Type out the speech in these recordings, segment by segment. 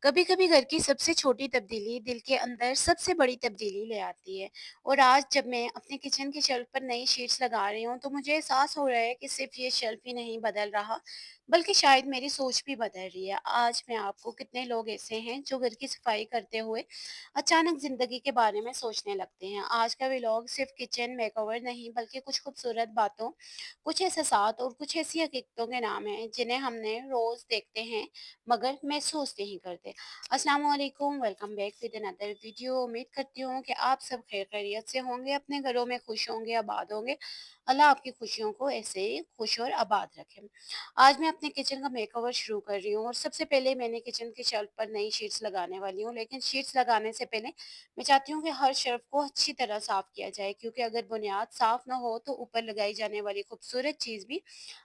कभी कभी घर की सबसे छोटी तब्दीली दिल के अंदर सबसे बड़ी तब्दीली ले आती है। और आज जब मैं अपने किचन के शेल्फ पर नई शीट्स लगा रही हूँ तो मुझे एहसास हो रहा है कि सिर्फ ये शेल्फ ही नहीं बदल रहा, बल्कि शायद मेरी सोच भी बदल रही है। आज मैं आपको कितने लोग ऐसे हैं जो घर की सफाई करते हुए अचानक जिंदगी के बारे में सोचने लगते हैं। आज का व्लॉग सिर्फ किचन मेकओवर नहीं, बल्कि कुछ खूबसूरत बातों, कुछ एहसास और कुछ ऐसी हकीकतों के नाम हैं जिन्हें हमने रोज देखते हैं मगर महसूस नहीं करते। अस्सलाम वालेकुम, welcome back with another video. उम्मीद करती हूँ कि आप सब खैर खैरियत से होंगे, अपने घरों में खुश होंगे, आबाद होंगे। अल्लाह आपकी खुशियों को ऐसे ही खुश और आबाद रखे। आज मैं अपने किचन का मेकओवर शुरू कर रही हूँ और सबसे पहले मैंने किचन के शेल्फ पर नई शीट्स लगाने वाली हूँ। लेकिन शीट्स लगाने से पहले मैं चाहती हूँ कि हर शेल्फ को अच्छी तरह साफ किया जाए, क्योंकि अगर बुनियाद साफ ना हो तो ऊपर लगाई जाने वाली खूबसूरत चीज़ भी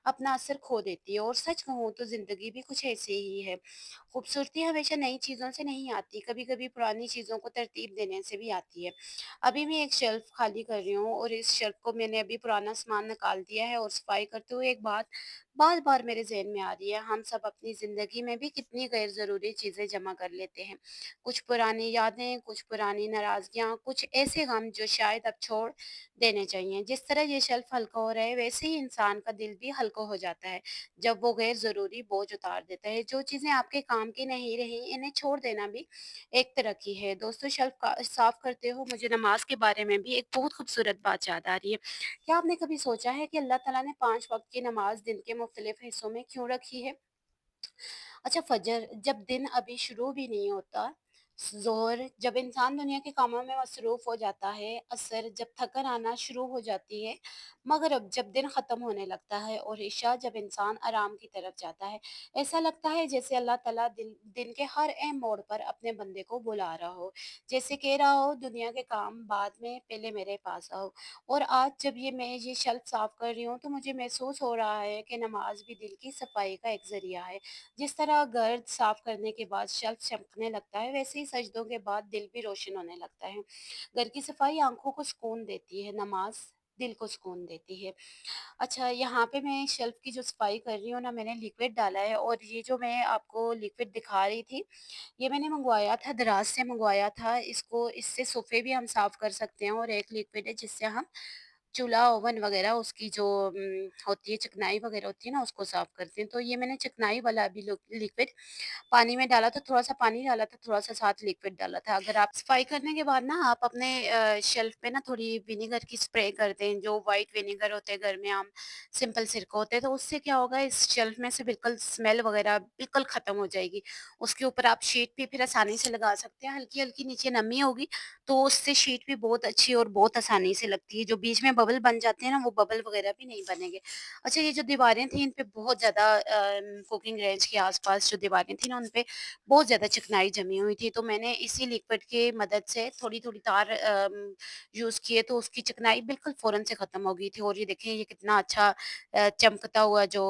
अपना असर खो देती है। और सच कहूँ तो ज़िंदगी भी कुछ ऐसे ही है। खूबसूरती हमेशा नई चीज़ों से नहीं आती, कभी-कभी पुरानी चीज़ों को तरतीब देने से भी आती है। अभी मैं एक शेल्फ़ खाली कर रही हूँ और इस शेल्फ़ को मैंने अभी पुराना सामान निकाल दिया है, और सफाई करते हुए एक बात बार-बार मेरे ज़हन में आ रही है। हम सब अपनी ज़िंदगी में भी कितनी गैर ज़रूरी चीज़ें जमा कर लेते हैं। कुछ पुरानी यादें, कुछ पुरानी नाराज़गियाँ, कुछ ऐसे गम जो शायद अब छोड़ देने चाहिए। जिस तरह ये शेल्फ़ हल्का हो रहा है, वैसे ही इंसान का दिल भी हल्का हो जाता है जब वो गैर ज़रूरी बोझ उतार देता है। जो चीज़ें आपके काम की नहीं रही, इन्हें छोड़ देना भी एक तरक्की है। दोस्तों, शेल्फ़ का साफ़ करते हो मुझे नमाज़ के बारे में भी एक बहुत खूबसूरत बात याद आ रही है। क्या आपने कभी सोचा है कि अल्लाह ताला ने 5 वक़्त की नमाज़ दिन के मुख्तलिफ़ हिस्सों में क्यों रखी है? अच्छा, फजर जब दिन अभी शुरू भी नहीं होता, ज़ोहर जब इंसान दुनिया के कामों में मसरूफ़ हो जाता है, असर जब थकन आना शुरू हो जाती है, मगरिब जब दिन ख़त्म होने लगता है, और इशा जब इंसान आराम की तरफ जाता है। ऐसा लगता है जैसे अल्लाह ताला दिन के हर अहम मोड़ पर अपने बंदे को बुला रहा हो, जैसे कह रहा हो दुनिया के काम बाद में, पहले मेरे पास आओ। और आज जब ये शेल्फ़ साफ़ कर रही हूँ तो मुझे महसूस हो रहा है कि नमाज़ भी दिल की सफ़ाई का एक ज़रिया है। जिस तरह घर साफ करने के बाद शेल्फ चमकने लगता है, वैसे ही सजदों के बाद दिल भी रोशन होने लगता है। घर की सफाई आंखों को सुकून देती है, नमाज दिल को सुकून देती है। अच्छा, यहाँ पे मैं शेल्फ की जो सफाई कर रही हूँ ना, मैंने लिक्विड डाला है, और ये जो मैं आपको लिक्विड दिखा रही थी, ये मैंने मंगवाया था, दराज से मंगवाया था। इसको इससे सोफे भी हम साफ कर सकते हैं, और एक लिक्विड है जिससे हम चूल्हा, ओवन वगैरह उसकी जो होती है, चिकनाई वगैरह होती है ना, उसको साफ करते हैं। तो ये मैंने चिकनाई वाला अभी लिक्विड पानी में डाला था, थोड़ा-सा पानी डाला था, थोड़ा-सा साथ लिक्विड डाला था। अगर आप सफाई करने के बाद ना आप अपने शेल्फ पे ना थोड़ी विनेगर की स्प्रे कर दें, जो व्हाइट विनेगर होते हैं घर में आम सिंपल सिरका होता है, तो उससे क्या होगा, इस शेल्फ में से बिल्कुल स्मेल वगैरह बिल्कुल खत्म हो जाएगी। उसके ऊपर आप शीट भी फिर आसानी से लगा सकते हैं, हल्की-हल्की नीचे नमी होगी, तो उससे शीट भी बहुत अच्छी और बहुत आसानी से लगती है। जो बीच में बबल बन जाते हैं ना, वो बबल वगैरह भी नहीं बनेंगे। अच्छा, ये जो दीवारें थी इन पे बहुत ज़्यादा कुकिंग रेंज के आस-पास जो दीवारें थी ना, उन पे बहुत ज़्यादा चिकनाई जमी हुई थी, तो मैंने इसी लिक्विड की मदद से थोड़ी-थोड़ी तार यूज़ किए, तो उसकी चिकनाई बिल्कुल फ़ौरन से ख़त्म हो गई थी। और ये देखें, ये कितना अच्छा चमकता हुआ जो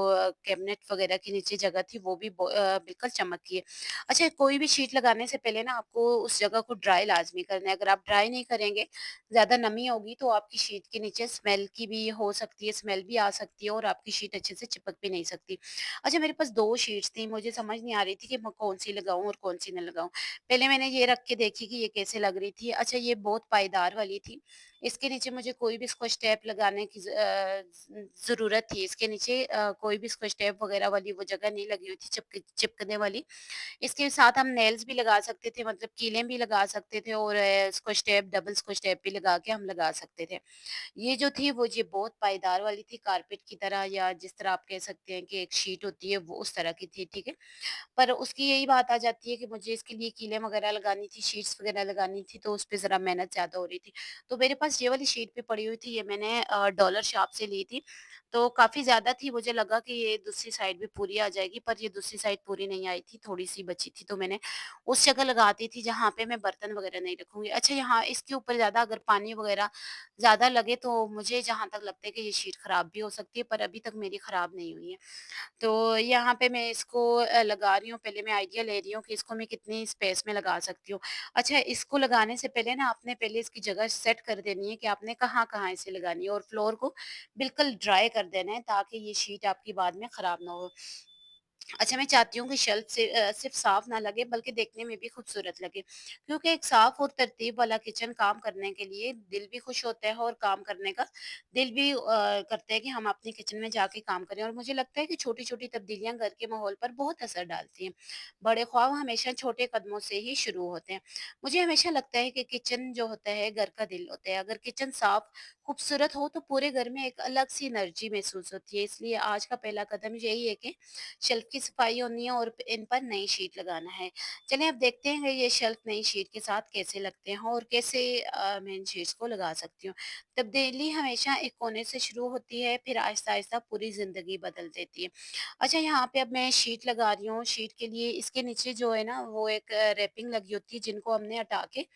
कैबिनेट वगैरह की नीचे जगह थी, वो भी बिल्कुल चमकी है। अच्छा, कोई भी शीट लगाने से पहले ना आपको उस जगह को ड्राई लाज़मी करना है। अगर आप ड्राई नहीं करेंगे, ज़्यादा नमी होगी तो आपकी शीट के नीचे स्मेल की भी हो सकती है, स्मेल भी आ सकती है, और आपकी शीट अच्छे से चिपक भी नहीं सकती। अच्छा, मेरे पास 2 शीट्स थी, मुझे समझ नहीं आ रही थी कि मैं कौन-सी लगाऊँ और कौन-सी ना लगाऊँ। पहले मैंने ये रख के देखी कि ये कैसे लग रही थी। अच्छा, ये बहुत पायदार वाली थी। इसके नीचे मुझे कोई भी स्कॉच टेप लगाने की ज़रूरत थी। इसके नीचे कोई भी स्कॉच टेप वगैरह वाली वो जगह नहीं लगी हुई थी चिपकने वाली। इसके साथ हम नेल्स भी लगा सकते थे, मतलब कीलें भी लगा सकते थे, और Scotch tape, double Scotch tape भी लगा के हम लगा सकते थे। ये जो थी वो ये बहुत पायदार वाली थी, कारपेट की तरह, या जिस तरह आप कह सकते हैं कि एक शीट होती है, वो उस तरह की थी, ठीक है। पर उसकी यही बात आ जाती है कि मुझे इसके लिए कीलें वगैरह लगानी थी, शीट्स वगैरह लगानी थी, तो उस पे ज़रा मेहनत ज़्यादा हो रही थी। तो मेरे पास ये वाली शीट भी पड़ी हुई थी, ये मैंने डॉलर शॉप से ली थी। तो काफ़ी ज़्यादा थी, मुझे लगा कि ये दूसरी साइड भी पूरी आ जाएगी, पर ये दूसरी साइड पूरी नहीं आई थी, थोड़ी-सी बची थी, तो मैंने उस जगह लगाती थी जहाँ पे मैं बर्तन वगैरह नहीं रखूँगी। अच्छा, यहाँ इसके ऊपर ज़्यादा अगर पानी वगैरह ज़्यादा लगे तो मुझे जहाँ तक लगता है कि ये शीट खराब भी हो सकती है, पर अभी तक मेरी खराब नहीं हुई है। तो यहाँ पे मैं इसको लगा रही हूँ, पहले मैं आइडिया ले रही हूँ कि इसको मैं कितनी स्पेस में लगा सकती हूँ। अच्छा, इसको लगाने से पहले ना आपने पहले इसकी जगह सेट कर देनी है कि आपने कहाँ-कहाँ इसे लगानी है, और फ्लोर को बिल्कुल ड्राई कर देना है ताकि ये शीट आपकी बाद में खराब ना हो। अच्छा, मैं चाहती हूँ कि शेल्फ से सिर्फ़ साफ़ ना लगे बल्कि देखने में भी खूबसूरत लगे। क्योंकि एक साफ़ और तरतीब वाला किचन काम करने के लिए दिल भी खुश होता है और काम करने का दिल भी करता है कि हम अपनी किचन में जाके काम करें, और मुझे लगता है कि छोटी-छोटी तब्दीलियाँ घर के माहौल पर बहुत असर डालती हैं। बड़े ख्वाब हमेशा छोटे कदमों से ही शुरू होते हैं। मुझे हमेशा लगता है कि किचन जो होता है घर का दिल होता है। अगर किचन साफ़, खूबसूरत हो तो पूरे घर में एक अलग-सी एनर्जी महसूस होती है। इसलिए आज का पहला कदम यही है कि शेल्फ की सफाई होनी है और इन पर नई शीट लगाना है। चलिए अब देखते हैं कि ये शेल्फ नई शीट के साथ कैसे लगते हैं और कैसे मैं इन शीट्स को लगा सकती हूँ। तब्दीली हमेशा एक कोने से शुरू होती है, फिर आहिस्ता-आहिस्ता पूरी ज़िंदगी बदल देती है। अच्छा, यहाँ पे अब मैं शीट लगा रही हूँ। शीट के लिए इसके नीचे जो है ना वो एक रैपिंग लगी होती है जिनको हमने हटा के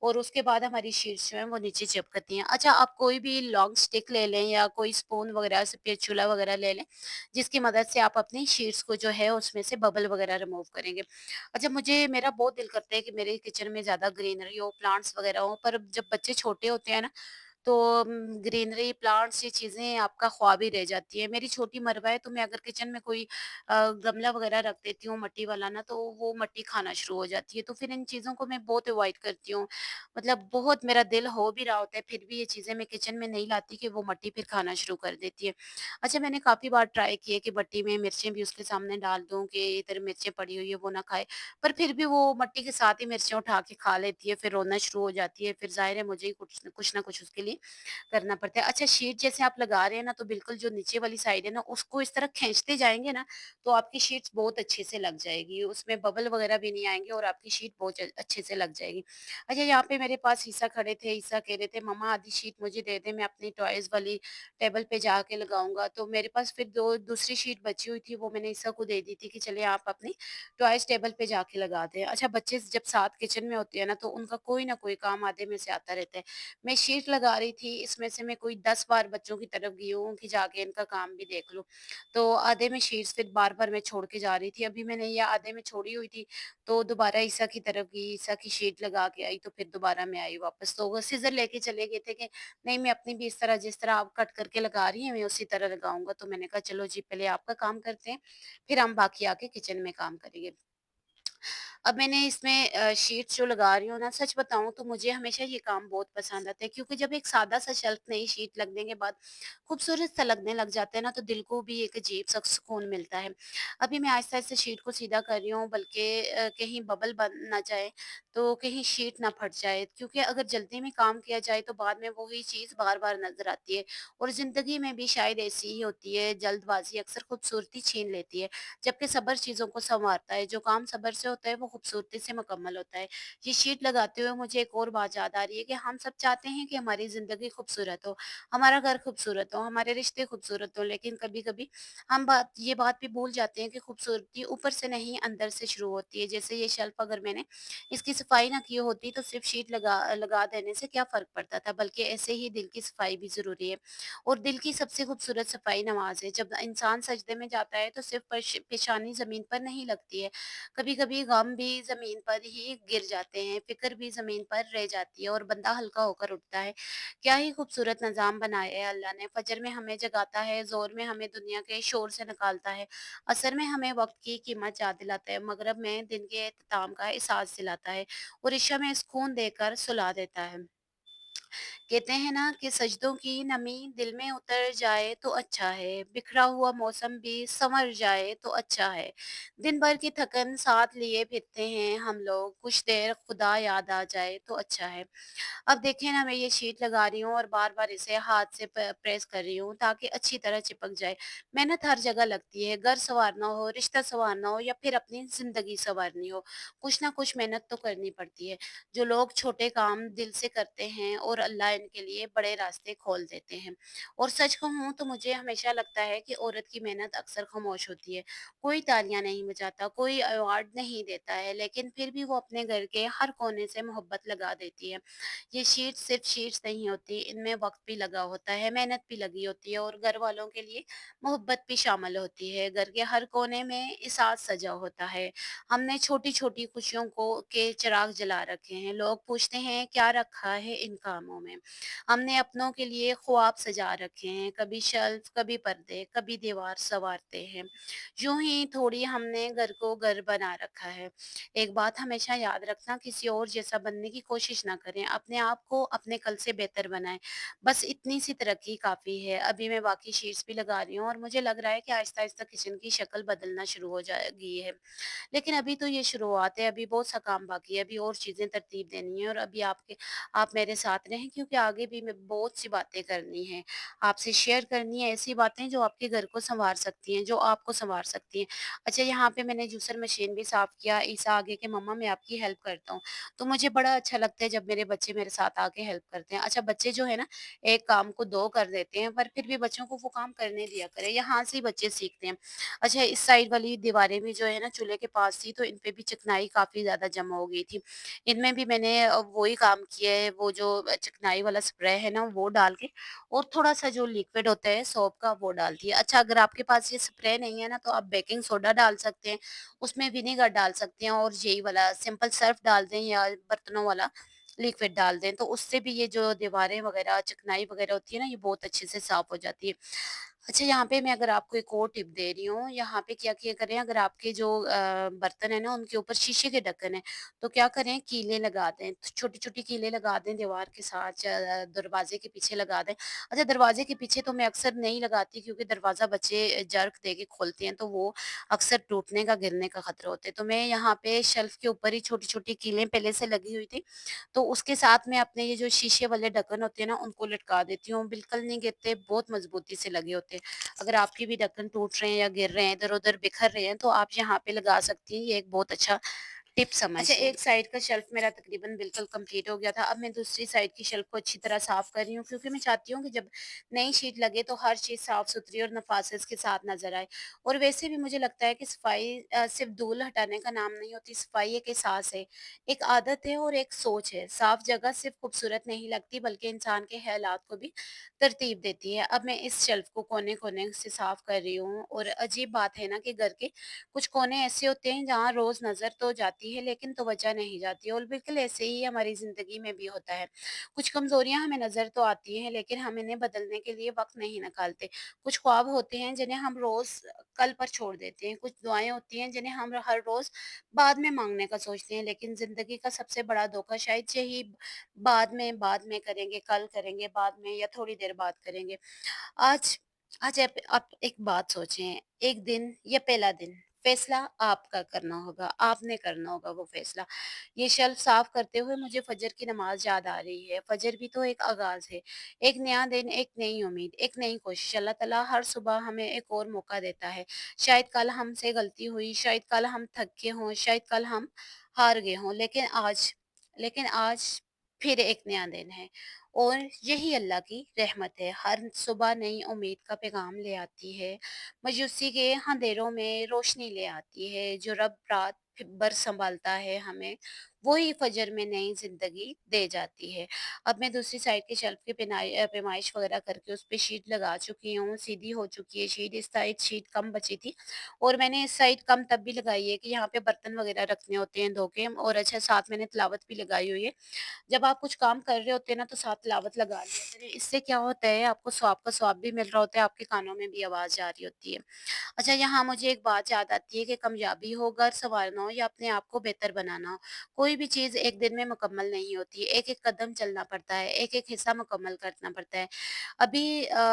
और उसके बाद हमारी शीट्स जो हैं वो नीचे चिपकती हैं। अच्छा, आप कोई भी लॉन्ग स्टिक ले लें या कोई स्पून वगैरह स्पैचुला वगैरह ले लें, जिसकी मदद से आप अपनी शीट्स को जो है उसमें से बबल वगैरह रिमूव करेंगे। अच्छा, मुझे मेरा बहुत दिल करता है कि मेरे किचन में ज़्यादा ग्रीनरी हो, प्लांट्स वगैरह हो, पर जब बच्चे छोटे होते हैं ना तो ग्रीनरी, प्लांट्स ये चीज़ें आपका ख्वाब ही रह जाती है। मेरी छोटी मरवा है तो मैं अगर किचन में कोई गमला वगैरह रख देती हूँ मट्टी वाला ना, तो वो मट्टी खाना शुरू हो जाती है। तो फिर इन चीज़ों को मैं बहुत अवॉइड करती हूँ। मतलब बहुत मेरा दिल हो भी रहा होता है फिर भी ये चीज़ें मैं किचन में नहीं लाती कि वो मट्टी फिर खाना शुरू कर देती है। अच्छा, मैंने काफ़ी बार ट्राई किए कि मट्टी में मिर्चें भी उसके सामने डाल दूँ कि इधर मिर्चें पड़ी हुई है वो ना खाए। पर फिर भी वो मट्टी के साथ ही मिर्चें उठा के खा लेती है, फिर रोना शुरू हो जाती है। फिर ज़ाहिर है मुझे ही कुछ ना कुछ उसके लिए करना पड़ता है। अच्छा, शीट जैसे आप लगा रहे हैं ना, तो बिल्कुल जो नीचे वाली साइड है ना, उसको इस तरह खींचते जाएँगे ना, तो आपकी शीट्स बहुत अच्छे से लग जाएगी। उसमें बबल वगैरह भी नहीं आएँगे और आपकी शीट बहुत अच्छे से लग जाएगी। अच्छा, यहाँ पे मेरे पास ईसा खड़े थे, ईसा कह रहे थे, "मम्मा आधी शीट मुझे दे दें, मैं अपनी टॉयज़ वाली टेबल पे जाके लगाऊँगा।" तो मेरे पास फिर 2 दूसरी शीट बची हुई थी, वो मैंने ईसा को दे दी थी कि चलिए आप अपनी टॉयज़ टेबल पे जाके लगा दें। अच्छा, बच्चे जब साथ किचन में होते हैं ना, तो उनका कोई ना कोई काम आधे में से आता रहता है। मैं शीट लगा रही थी, इसमें से मैं कोई 10 बार बच्चों की तरफ गई हूँ कि जाके इनका काम भी देख लूँ। तो आधे में शीट्स फिर बार-बार मैं छोड़ के जा रही थी। अभी मैंने ये आधे में छोड़ी हुई थी, तो दोबारा ईसा की तरफ गई, ईसा की शीट लगा के आई, तो फिर दोबारा मैं आई वापस। तो वो सीज़र लेके चले गए थे कि नहीं, मैं अपनी भी इस तरह जिस तरह आप कट करके लगा रही हैं, मैं उसी तरह लगाऊँगा। तो मैंने कहा चलो जी, पहले आपका काम करते हैं, फिर हम बाकी आके किचन में काम करेंगे। अब मैंने इसमें शीट्स जो लगा रही हूँ ना, सच बताऊँ तो मुझे हमेशा ये काम बहुत पसंद आता है, क्योंकि जब एक सादा-सा शेल्फ नई शीट लगने के बाद खूबसूरत-सा लगने लग जाता है ना, तो दिल को भी एक अजीब-सा सुकून मिलता है। अभी मैं आहिस्ता-आहिस्ता शीट को सीधा कर रही हूँ, बल्कि कहीं बबल बन ना जाए, तो कहीं शीट ना फट जाए, क्योंकि अगर जल्दी में काम किया जाए तो बाद में वही चीज़ बार-बार नज़र आती है, और ज़िंदगी में भी शायद ऐसी ही होती है, जल्दबाज़ी अक्सर खूबसूरती छीन लेती है। जबकि सब्र चीज़ों को सँवारता है, जो काम सब्र से होता है वो खूबसूरती से मुकम्मल होता है। ये शीट लगाते हुए मुझे एक और बात याद आ रही है कि हम सब चाहते हैं कि हमारी ज़िंदगी खूबसूरत हो, हमारा घर खूबसूरत हो, हमारे रिश्ते खूबसूरत हों, लेकिन कभी-कभी हम ये बात भी भूल जाते हैं कि खूबसूरती ऊपर से नहीं अंदर से शुरू होती है। जैसे ये शेल्फ़ अगर मैंने इसकी सफाई ना की होती तो सिर्फ़ शीट लगा लगा देने से क्या फ़र्क पड़ता था, बल्कि ऐसे ही दिल की सफाई भी ज़रूरी है। और दिल की सबसे खूबसूरत सफाई नमाज़ है। जब इंसान सजदे में जाता है तो सिर्फ़ पेशानी ज़मीन पर नहीं लगती है। कभी-कभी गम भी ज़मीन पर ही गिर जाते हैं, फ़िक्र भी ज़मीन पर रह जाती है और बंदा हल्का होकर उठता है। क्या ही खूबसूरत निज़ाम बनाया है अल्लाह ने। फ़जर में हमें जगाता है, ज़ोहर में हमें दुनिया के शोर से निकालता है, असर में हमें वक़्त की कीमत याद दिलाता है, मगरिब में दिन के इख्तिताम का एहसास दिलाता है और इशा में सुकून देकर सुला देता है। कहते हैं ना कि सजदों की नमी दिल में उतर जाए तो अच्छा है, बिखरा हुआ मौसम भी संवर जाए तो अच्छा है। दिन भर की थकन साथ लिए फिरते हैं हम लोग, कुछ देर खुदा याद आ जाए तो अच्छा है। अब देखिए ना, मैं ये शीट लगा रही हूँ और बार-बार इसे हाथ से प्रेस कर रही हूँ ताकि अच्छी तरह चिपक जाए। मेहनत हर जगह लगती है, घर सँवारना हो, रिश्ता सँवारना हो या फिर अपनी ज़िंदगी सँवारनी हो, कुछ ना कुछ मेहनत तो करनी पड़ती है। जो लोग छोटे काम दिल से करते हैं और अल्लाह इनके लिए बड़े रास्ते खोल देते हैं। और सच कहूँ तो मुझे हमेशा लगता है कि औरत की मेहनत अक्सर खामोश होती है। कोई तालियाँ नहीं बजाता, कोई अवार्ड नहीं देता है, लेकिन फिर भी वो अपने घर के हर कोने से मोहब्बत लगा देती है। ये शीट्स सिर्फ शीट्स नहीं होती, इनमें वक़्त भी लगा होता है, मेहनत भी लगी होती है और घर वालों के लिए मोहब्बत भी शामिल होती है। घर के हर कोने में एहसास सजा होता है। हमने छोटी-छोटी खुशियों को के चिराग जला रखे हैं। लोग पूछते हैं क्या रखा है इनका कामों में। हमने अपनों के लिए ख्वाब सजा रखे हैं, कभी शेल्फ, कभी पर्दे, कभी दीवार संवारते हैं। यूँ ही थोड़ी हमने घर को घर बना रखा है। एक बात हमेशा याद रखना, किसी और जैसा बनने की कोशिश ना करें, अपने आप को अपने कल से बेहतर बनाएँ। बस इतनी सी तरक्की काफ़ी है। अभी मैं बाकी शीट्स भी लगा रही हूँ और मुझे लग रहा है कि आहिस्ता-आहिस्ता किचन की शक्ल बदलना शुरू हो जाएगी है। लेकिन अभी तो ये शुरुआत है, अभी बहुत-सा काम बाकी है, अभी और चीज़ें तरतीब देनी है और अभी आप मेरे साथ रहें, क्योंकि आगे भी मैं बहुत-सी बातें करनी हैं। आपसे शेयर करनी है ऐसी बातें जो आपके घर को सँवार सकती हैं, जो आपको सँवार सकती हैं। अच्छा, यहाँ पे मैंने जूसर मशीन भी साफ़ किया, ईसा आगे के मम्मा मैं आपकी हेल्प करता हूँ। तो मुझे बड़ा अच्छा लगता है जब मेरे बच्चे मेरे साथ आके हेल्प करते हैं। अच्छा, बच्चे जो है ना, एक काम को 2 कर देते हैं, पर फिर भी बच्चों को वो काम करने दिया करें, यहाँ से ही बच्चे सीखते हैं। अच्छा, इस साइड वाली दीवारें भी जो है ना चूल्हे के पास थी, तो इन पे भी चिकनाई काफ़ी ज़्यादा जमा हो गई थी। इनमें भी मैंने वही काम किया है, वो जो चिकनाई वाला स्प्रे है ना वो डाल के और थोड़ा-सा जो लिक्विड होता है सोप का वो डाल दिया। अच्छा, अगर आपके पास ये स्प्रे नहीं है ना तो आप बेकिंग सोडा डाल सकते हैं, उसमें विनेगर डाल सकते हैं और यही वाला सिंपल सर्फ डाल दें या बर्तनों वाला लिक्विड डाल दें, तो उससे भी ये जो दीवारें वगैरह, चिकनाई वगैरह होती है ना, ये बहुत अच्छे से साफ़ हो जाती है। अच्छा, यहाँ पे मैं अगर आपको एक और टिप दे रही हूँ, यहाँ पे क्या किया करें, अगर आपके जो बर्तन है ना उनके ऊपर शीशे के ढक्कन है, तो क्या करें, कीलें लगा दें, छोटी-छोटी कीलें लगा दें दीवार के साथ, दरवाज़े के पीछे लगा दें। अच्छा, दरवाज़े के पीछे तो मैं अक्सर नहीं लगाती, क्योंकि दरवाज़ा बच्चे जर्क देके खोलते हैं, तो वो अक्सर टूटने का, गिरने का खतरा होता है। तो मैं यहाँ पे शेल्फ़ के ऊपर ही छोटी-छोटी कीलें पहले से लगी हुई थी, तो उसके साथ में अपने ये जो शीशे वाले ढक्कन होते हैं ना, उनको लटका देती हूँ, बिल्कुल नहीं गिरते, बहुत मज़बूती से लगे होते हैं। अगर आपके भी ढक्कन टूट रहे हैं या गिर रहे हैं, इधर-उधर बिखर रहे हैं, तो आप यहाँ पे लगा सकती हैं, ये एक बहुत अच्छा टिप अच्छा, समझिए। एक साइड का शेल्फ मेरा तकरीबन बिल्कुल कंप्लीट हो गया था। अब मैं दूसरी साइड की शेल्फ को अच्छी तरह साफ कर रही हूँ, क्योंकि मैं चाहती हूँ कि जब नई शीट लगे तो हर चीज़ साफ-सुथरी और नफ़ासत के साथ नज़र आए। और वैसे भी मुझे लगता है कि सफाई सिर्फ़ धूल हटाने का नाम नहीं होती, सफाई एक एहसास है, एक आदत है और एक सोच है। साफ जगह सिर्फ़ खूबसूरत नहीं लगती, बल्कि इंसान के ख़यालात को भी तरतीब देती है। अब मैं इस शेल्फ को कोने-कोने से साफ कर रही हूँ और अजीब बात है ना कि घर के कुछ कोने ऐसे होते हैं जहाँ रोज़ नज़र तो जाती है, लेकिन तवज्जो नहीं जाती, और बिल्कुल ऐसे ही हमारी ज़िंदगी में भी होता है। कुछ कमज़ोरियाँ हमें नज़र तो आती हैं, लेकिन हम इन्हें बदलने के लिए वक़्त नहीं निकालते। कुछ ख्वाब होते हैं जिन्हें हम रोज़ कल पर छोड़ देते हैं। कुछ दुआएँ होती हैं जिन्हें हम हर रोज़ बाद में माँगने का सोचते हैं, लेकिन ज़िंदगी का सबसे बड़ा धोखा शायद यही बाद में करेंगे, कल करेंगे, बाद में या थोड़ी देर बाद करेंगे। आज आज आप एक बात सोचें, एक दिन या पहला दिन, फैसला आपका करना होगा, आपने करना होगा वो फैसला। ये शेल्फ साफ करते हुए मुझे फजर की नमाज़ याद आ रही है। फजर भी तो एक आगाज़ है, एक नया दिन, एक नई उम्मीद, एक नई कोशिश। अल्लाह ताला हर सुबह हमें एक और मौका देता है। शायद कल हमसे गलती हुई, शायद कल हम थक गए हों, शायद कल हम हार गए हों, लेकिन आज फिर एक नया दिन है। और यही अल्लाह की रहमत है, हर सुबह नई उम्मीद का पैगाम ले आती है, मायूसी के अंधेरों में रोशनी ले आती है, जो रब रात भर सँभालता है हमें, वही फजर में नई ज़िंदगी दे जाती है। अब मैं दूसरी साइड के शेल्फ की पैमाइश वगैरह करके उस पे शीट लगा चुकी हूँ, सीधी हो चुकी है शीट, इस साइड शीट कम बची थी और मैंने इस साइड कम तब भी लगाई है कि यहाँ पे बर्तन वगैरह रखने होते हैं धो के, और अच्छा, साथ मैंने तिलावत भी लगाई हुई है। जब आप कुछ काम कर रहे होते हैं ना तो साथ तिलावत लगा लिया करें। इससे क्या होता है, आपको सवाब का सवाब भी मिल रहा होता है, आपके कानों में भी आवाज़ आ रही होती है। अच्छा, यहाँ मुझे एक बात याद आती है कि कामयाबी हो, घर सँवारना हो या अपने आप को बेहतर बनाना हो, कोई भी चीज़ एक दिन में मुकम्मल नहीं होती। एक-एक कदम चलना पड़ता है, एक-एक हिस्सा मुकम्मल करना पड़ता है। अभी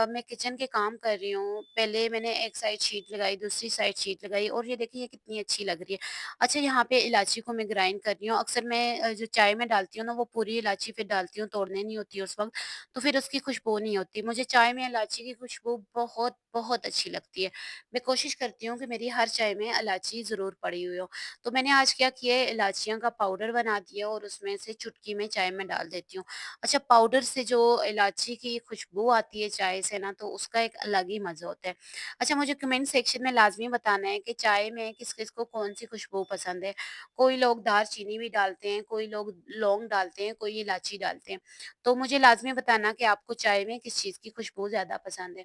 मैं किचन के काम कर रही हूँ, पहले मैंने एक साइड शीट लगाई, दूसरी साइड शीट लगाई और ये देखिए ये कितनी अच्छी लग रही है। अच्छा, यहाँ पे इलायची को मैं ग्राइंड कर रही हूँ, अक्सर मैं जो चाय में डालती हूँ ना वो पूरी इलायची फिर डालती हूँ, तोड़ने नहीं होती उस वक़्त, तो फिर उसकी खुशबू नहीं होती। मुझे चाय में इलायची की खुशबू बहुत, बहुत अच्छी लगती है। मैं कोशिश करती हूँ कि मेरी हर चाय में इलायची ज़रूर पड़ी हुई हो। तो मैंने आज क्या किया है, इलायचियों का पाउडर बना दिया और उसमें से चुटकी में चाय में डाल देती हूँ। अच्छा, पाउडर से जो इलायची की खुशबू आती है चाय से ना, तो उसका एक अलग ही मज़ा होता है। अच्छा, मुझे कमेंट सेक्शन में लाज़मी बताना है कि चाय में किस-किस को कौन-सी खुशबू पसंद है। कोई लोग दालचीनी भी डालते हैं, कोई लोग लौंग डालते हैं, कोई इलायची डालते हैं। तो मुझे लाज़मी बताना कि आपको चाय में किस चीज़ की खुशबू ज़्यादा पसंद है।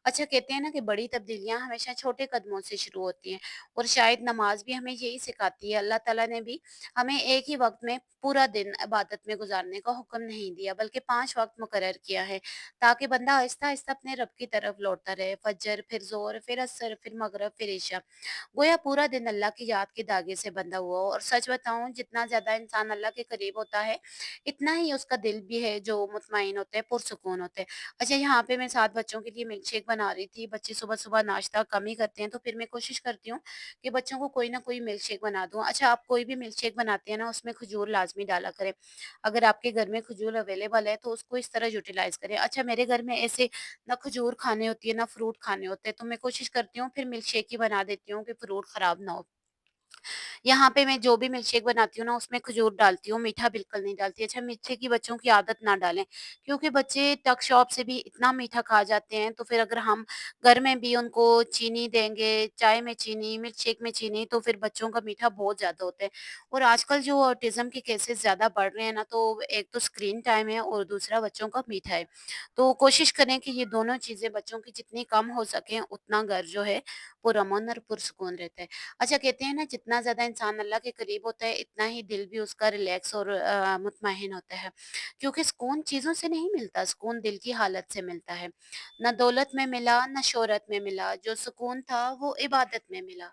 अच्छा, कहते हैं हैं ना कि बड़ी तब्दीलियाँ हमेशा छोटे कदमों से शुरू होती हैं, और शायद नमाज़ भी हमें यही सिखाती है। अल्लाह ताला ने भी हमें एक ही वक़्त में पूरा दिन इबादत में गुज़ारने का हुक्म नहीं दिया, बल्कि 5 वक़्त मुकर्रर किया है, ताकि बंदा आहिस्ता-आहिस्ता अपने रब की तरफ लौटता रहे। फजर, फिर ज़ोहर, फिर असर, फिर मगरिब, फिर इशा। गोया पूरा दिन अल्लाह की याद के धागे से बंधा हुआ हो। और सच बताऊँ, जितना ज़्यादा इंसान अल्लाह के करीब होता है, इतना ही उसका दिल भी है जो मुतमईन होते हैं, पुरसुकून होते हैं। अच्छा, यहाँ पे मैं 7 बच्चों के लिए मिल्क शेक बना रही थी। बच्चे सुबह-सुबह नाश्ता कम ही करते हैं, तो फिर मैं कोशिश करती हूँ कि बच्चों को कोई ना कोई मिल्क शेक बना दूँ। अच्छा, आप कोई भी मिल्क शेक बनाते हैं ना, उसमें खजूर लाज़मी डाला करें। अगर आपके घर में खजूर अवेलेबल है, तो उसको इस तरह यूटिलाइज़ करें। अच्छा, मेरे घर में ऐसे ना खजूर खाने होती है, ना फ्रूट खाने होते हैं, तो मैं कोशिश करती हूँ फिर मिल्क शेक ही बना देती हूँ कि फ्रूट खराब ना हो। यहाँ पे मैं जो भी मिल्कशेक बनाती हूँ ना, उसमें खजूर डालती हूँ, मीठा बिल्कुल नहीं डालती। अच्छा, मीठे की बच्चों की आदत ना डालें, क्योंकि बच्चे टक शॉप से भी इतना मीठा खा जाते हैं, तो फिर अगर हम घर में भी उनको चीनी देंगे, चाय में चीनी, मिल्कशेक में चीनी, तो फिर बच्चों का मीठा बहुत ज़्यादा होता है। और आजकल जो ऑटिज़्म के केसेज़ ज़्यादा बढ़ रहे हैं ना, तो एक तो स्क्रीन टाइम है और दूसरा बच्चों का मीठा है। तो कोशिश करें कि ये दोनों चीज़ें बच्चों की जितनी कम हो सकें, उतना घर जो है पुरअमन और पुरसुकून रहता है। अच्छा, कहते हैं ना, जितना ज़्यादा इंसान अल्लाह के करीब होता है, इतना ही दिल भी उसका रिलैक्स और मुतमईन होता है। क्योंकि सुकून चीज़ों से नहीं मिलता, सुकून दिल की हालत से मिलता है। ना दौलत में मिला, ना शोहरत में मिला, जो सुकून था वो इबादत में मिला।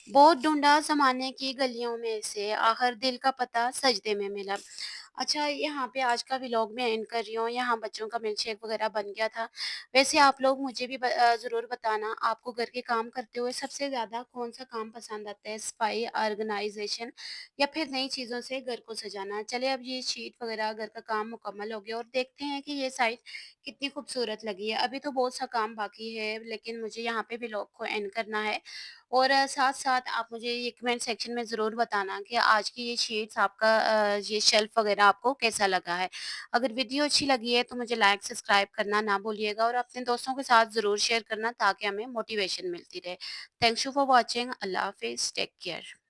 बहुत ढूँढा ज़माने की गलियों में से, आखिर दिल का पता सजदे में मिला। अच्छा, यहाँ पे आज का व्लॉग मैं एंड कर रही हूँ, यहाँ बच्चों का मिल्कशेक वग़ैरह बन गया था। वैसे आप लोग मुझे भी ज़रूर बताना, आपको घर के काम करते हुए सबसे ज़्यादा कौन-सा काम पसंद आता है? सफाई, ऑर्गनाइज़ेशन या फिर नई चीज़ों से घर को सजाना? चलिए, अब ये शीट वग़ैरह घर का काम मुकम्मल हो गया, और देखते हैं कि ये साइड कितनी खूबसूरत लगी है। अभी तो बहुत सा काम बाकी है, लेकिन मुझे यहाँ पे व्लॉग को एंड करना है। और साथ-साथ आप मुझे ये कमेंट सेक्शन में ज़रूर बताना कि आज की ये शीट्स आपका ये शेल्फ़ वग़ैरह आपको कैसा लगा है। अगर वीडियो अच्छी लगी है, तो मुझे लाइक, सब्सक्राइब करना ना भूलिएगा, और अपने दोस्तों के साथ ज़रूर शेयर करना, ताकि हमें मोटिवेशन मिलती रहे। Thanks you for watching. Allah हाफ़िज़। Take care.